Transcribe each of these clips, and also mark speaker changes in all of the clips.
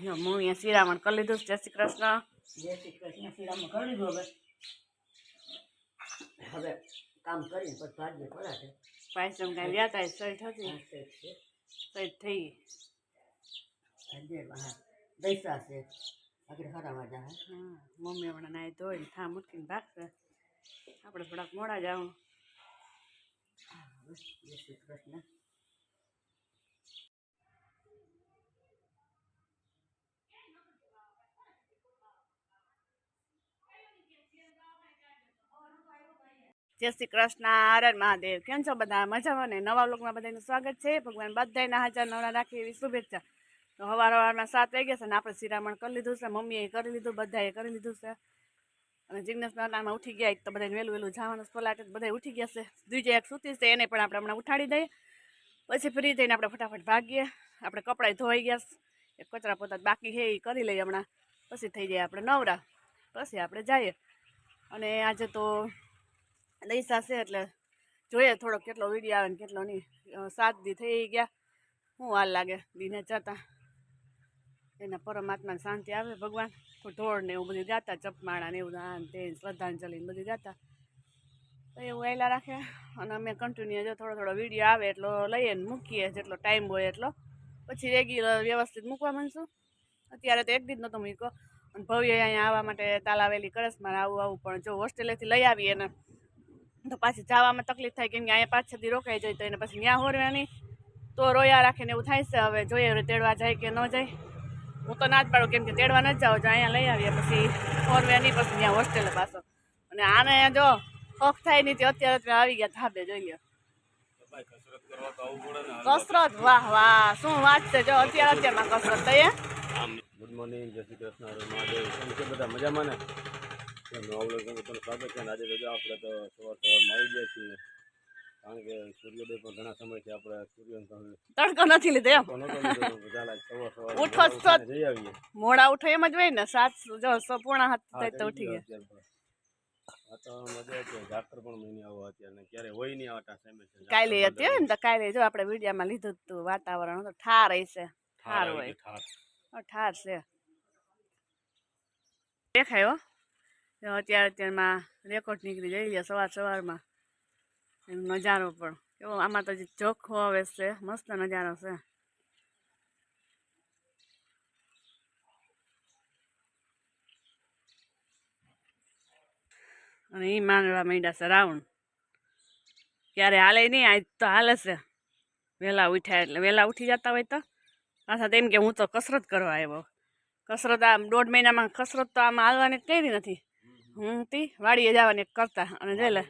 Speaker 1: મમ્મીએ શિરામણ કરી લીધું. જય શ્રી કૃષ્ણ.
Speaker 2: જય શ્રી કૃષ્ણ. શિરામણ કરી લીધું. હવે કામ કરીને પછી ભાગ્ય પડાશે.
Speaker 1: પાયસમ કાંઈ રહ્યા હતા સઈટ હતી. સઈટ થઈ
Speaker 2: દૈસા છે આગળ હરાવા જાય.
Speaker 1: મમ્મી હમણાં નાહી ધોઈને થા મૂકીને ભાગશે. આપણે થોડાક મોડા જાઉં.
Speaker 2: જય શ્રી કૃષ્ણ.
Speaker 1: જય શ્રી કૃષ્ણ. હર મહાદેવ. કેમ છો બધા? મજામાં ને? નવા લોકમાં બધાનું સ્વાગત છે. ભગવાન બધાના હાજર નવરા રાખે એવી શુભેચ્છા. તો સવારમાં 7 વાગ્યા છે ને આપણે શિરામણ કરી લીધું છે. મમ્મીએ કરી લીધું, બધાએ કરી લીધું છે. અને જિજ્ઞેશ નાનામાં ઉઠી ગયા. એક તો બધાને વહેલું વહેલું જવાનું પલાટ બધા ઉઠી ગયા છે. બીજા એક સૂતી છે એને પણ આપણે હમણાં ઉઠાડી દઈએ. પછી ફ્રી થઈને આપણે ફટાફટ ભાગીએ. આપણે કપડાં ધોઈ ગયા. એક કચરા પોતા બાકી છે એ કરી લઈએ હમણાં. પછી થઈ જાય આપણે નવરા. પછી આપણે જઈએ. અને આજે તો દૈસા છે એટલે જોઈએ થોડોક કેટલો વિડીયો આવે ને કેટલો નહીં. 7 દી થઈ ગયા. શું વાર લાગે દીને જતા. એના પરમાત્માને શાંતિ આવે. ભગવાન ઢોળ ને એવું બધું ગાતા, ચપમાળા ને એવું આ તે શ્રદ્ધાંજલિ ને બધું ગાતા. તો એવું વહેલા રાખે. અને અમે કન્ટિન્યુ જો થોડો વિડીયો આવે એટલો લઈએ ને મૂકીએ જેટલો ટાઈમ હોય એટલો. પછી રેગ્યુલર વ્યવસ્થિત મૂકવા માંડશું. અત્યારે તો એક દી જ નહોતો મૂક્યો. અને ભવ્ય અહીંયા આવવા માટે તાલાવેલી કરે છે મારે આવું પણ જો હોસ્ટેલેથી લઈ આવીએ ને તો પાછી જવામાં તકલીફ થાય. કેમ કે અહીંયા 5-6 દી રોકાઈ જાય તો એને પછી ત્યાં હોરવાની તો રોયા રાખીને એવું થાય છે. હવે જોઈએ તેડવા જાય કે ન જાય. હું તો ના જ પાડું કેમ કે તેડવા ન જાઓ જો અહીંયા લઈ આવીએ પછી હોરવે નહીં પછી ત્યાં હોસ્ટેલે પાછો. અને આને જો હક થાય નહીં તે અત્યારે આવી ગયા ધાબે જોઈ લો. કસરત વાહ વાહ શું વાત છે. જો અત્યારમાં કસરત થઈ.
Speaker 3: Good morning. જય શ્રી કૃષ્ણ. મહાદેવ. કેમ છે બધા? મજામાં ને? નવા વ્લોગમાં તમારું સ્વાગત છે. આજે તો આપણે તો સવારમાં આવી ગયા છીએ. કારણ કે સૂર્યોદય પણ ઘણા સમયથી આપણે
Speaker 1: તડકો નથી લીધો એમ ઉઠો
Speaker 3: જઈ આવીએ.
Speaker 1: મોડા ઉઠો એમ જ હોય ને. 7 જો 6:45 તો ઉઠી ગયા.
Speaker 3: જાતર પણ મહિને આવો અત્યારે ક્યારે હોય નહીં આવતા સમય.
Speaker 1: કાલે હતી હોય ને તો કાલે જો આપણે વિડીયોમાં લીધું હતું. વાતાવરણ તો ઠાર હશે. ઠાર હોય ઠાર છે દેખાય હો. અત્યારમાં રેકોર્ડ નીકળી જઈ સવારમાં એનો નજારો પણ કેવો. આમાં તો ચોખ્ખો આવે છે. મસ્ત નજારો છે. અને એ માંગવા માંડ્યા છે રાઉન્ડ. ક્યારે હાલે નહીં. આજ તો હાલે છે. વહેલા ઉઠ્યા એટલે વહેલા ઉઠી જતા હોય તો પાછા તેમ કે હું તો કસરત કરવા આવ્યો. કસરત આમ 1.5 મહિનામાં કસરત તો આમાં હાલવાની કરી નથી. હું તી વાડીએ જવાની કરતા. અને જોઈ લે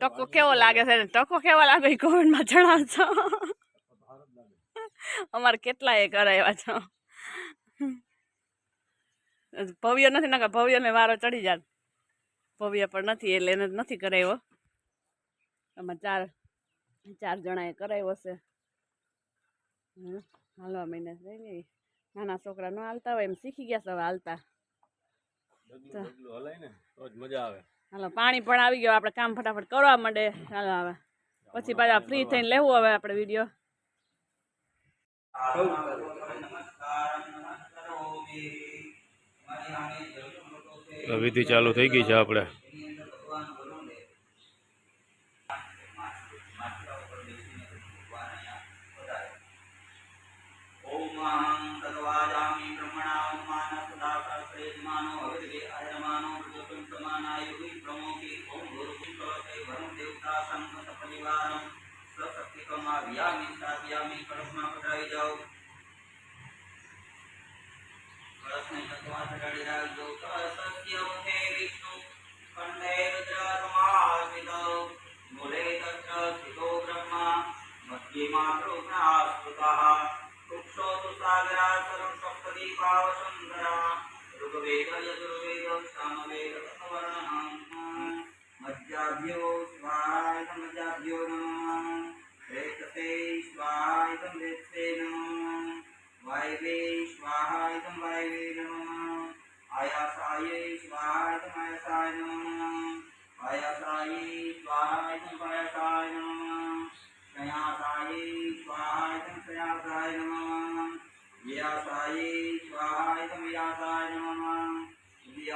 Speaker 1: ટકો કેવો લાગે છે. ટકો કેવો લાગે એ કોમેન્ટમાં જણાવજો. અમારે કેટલા એ કરાવ્યા છો. ભવ્ય નથી ને ભવ્યને વારો ચડી જાય. ભવ્ય પણ નથી એટલે એને નથી કરાવ્યો. આમાં 4 જણાએ કરાવ્યો છે. હાલવા મહિને થઈ ગઈ. નાના છોકરા ન હાલતા હોય એમ શીખી ગયા છે હવે હાલતા.
Speaker 3: મજા આવે.
Speaker 1: હાલો પાણી પણ આવી ગયો. આપણે કામ ફટાફટ કરવા માંડે. હાલો હવે પછી પાછા ફ્રી થઈને લેવું હવે આપણે વિડીયો.
Speaker 3: વિધિ ચાલુ થઈ ગઈ છે આપણે.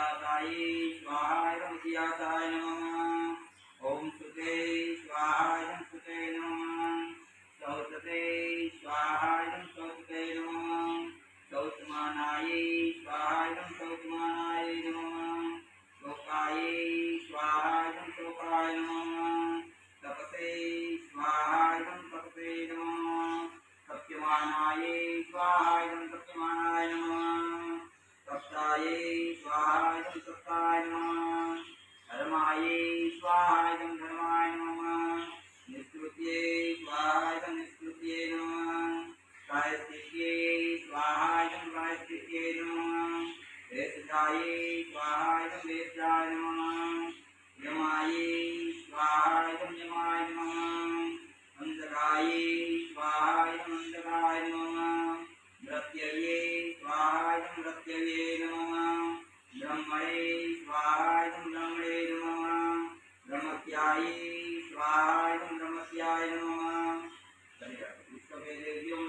Speaker 4: सियासाये स्वाहाय सियासाय नमः ओम सुते स्वाहाय सुते नमः सौतते स्वाहाय सौतते नमः सौतमानाये स्वाहाय सौतमानाय नमः लोकाये स्वाहाय लोकाय नमः तपसे स्वाहाय तपसे नमः सत्यमानाये स्वाहाय सत्यमानाय नमः सप्ताये स्वाहाय सप्ताय नमः धर्माये स्वाहाय धर्माय नमः निष्कृत्ये स्वाहाय निष्कृत्ये नमः प्रायश्चित्ये स्वाहाय प्रायश्चित्ये नमः वेशजाये स्वाहाय वेशजाय नमः यमाये स्वाहाय यमाय नमः अंधकाये स्वाहाय अंधकाय नमः नृत्यये स्वाहाय नृत्यये नमः ब्रह्मणे स्वाहाय ब्रह्मणे नमः ब्रह्मत्याये स्वाहाय ब्रह्मत्याय नमः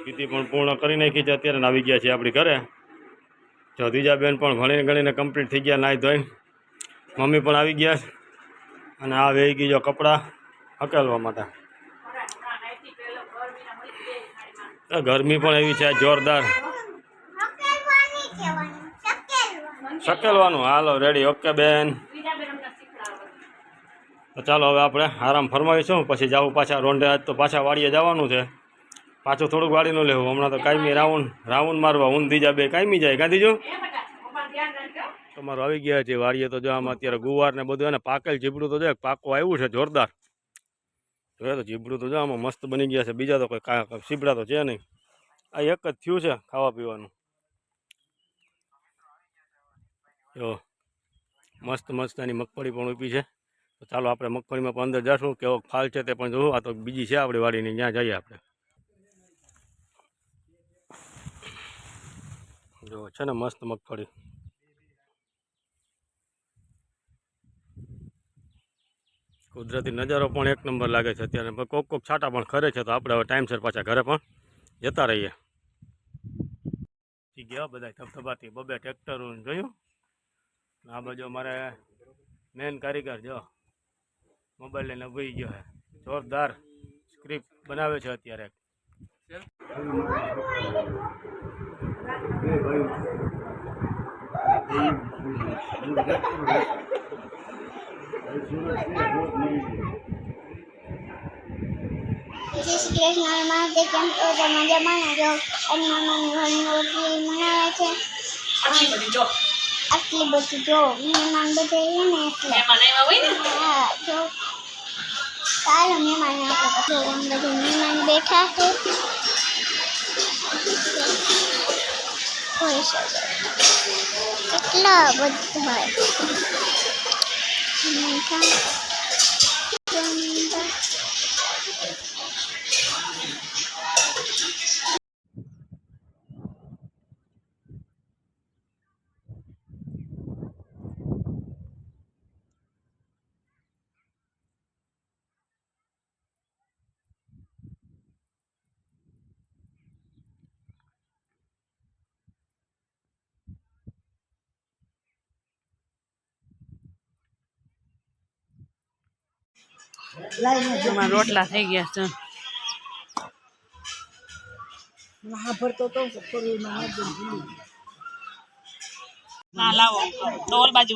Speaker 3: તિથિ પણ પૂર્ણ કરી નાખી છે અત્યારે ને આવી ગયા છે આપણી ઘરે જો દીજાબેન પણ ભણીને ગણીને કમ્પ્લીટ થઈ ગયા નાહી ધોઈને મમ્મી પણ આવી ગયા છે અને આ વેઈ ગઈ જો કપડાં હકેલવા માટે ગરમી પણ એવી છે જોરદાર શકેલવાનું હાલો રેડી ઓકે બેન તો ચાલો હવે આપણે આરામ ફરમાવીશું પછી જવું પાછા રોંઢે આજ તો પાછા વાડીએ જવાનું છે પાછું થોડુંક વાડીનું લેવું હમણાં તો કાયમી રાઉન્ડ મારવા ઊન દીજા બે કાયમી જાય ગાંધીજો તમારું આવી ગયા છે વાડીએ તો જો આમાં અત્યારે ગુવાર ને બધું એને પાકેલ જીબડું તો જો પાકું આવ્યું છે જોરદાર જોઈએ તો જીબડું તો જો આમાં મસ્ત બની ગયા છે બીજા તો કોઈ સીબડા તો છે નહીં આ એક જ થયું છે ખાવા પીવાનું જો મસ્ત મસ્ત એની મગફળી પણ ઊભી છે તો ચાલો આપણે મગફળીમાં પણ અંદર જશું કેવો ફાલ છે તે પણ જોવું આ તો બીજી છે આપણી વાડીની ત્યાં જઈએ આપણે જો છે ને મસ્ત મગફળી કુદરતી નજારો પણ એક નંબર લાગે છે અત્યારે કોક છાંટા પણ ખરે છે તો આપણે હવે ટાઈમસર પાછા ઘરે પણ જતા રહીએ ગયા બધા ધબધબાથી બબે ટ્રેક્ટરો જોયું આ બાજુ અમારે મેન કારીગર જો મોબાઈલ લઈને ઉભી ગયો છે જોરદાર સ્ક્રિપ્ટ બનાવે છે અત્યારે
Speaker 5: જય શ્રી કૃષ્ણ મહાદેવ કેમ છો તમે મજામાં જો અને મમ્મી ઘરની રોટલી બનાવે છે આટલી બધી જો મહેમાન બધા છે ને એટલે હા જો ચાલો મહેમાન આપણે જો બધા મહેમાન બેઠા છે હોય શકે કેટલા બધા
Speaker 1: એમાં રોટલા થઈ ગયા છે ના લાવો તો ઓલ બાજુ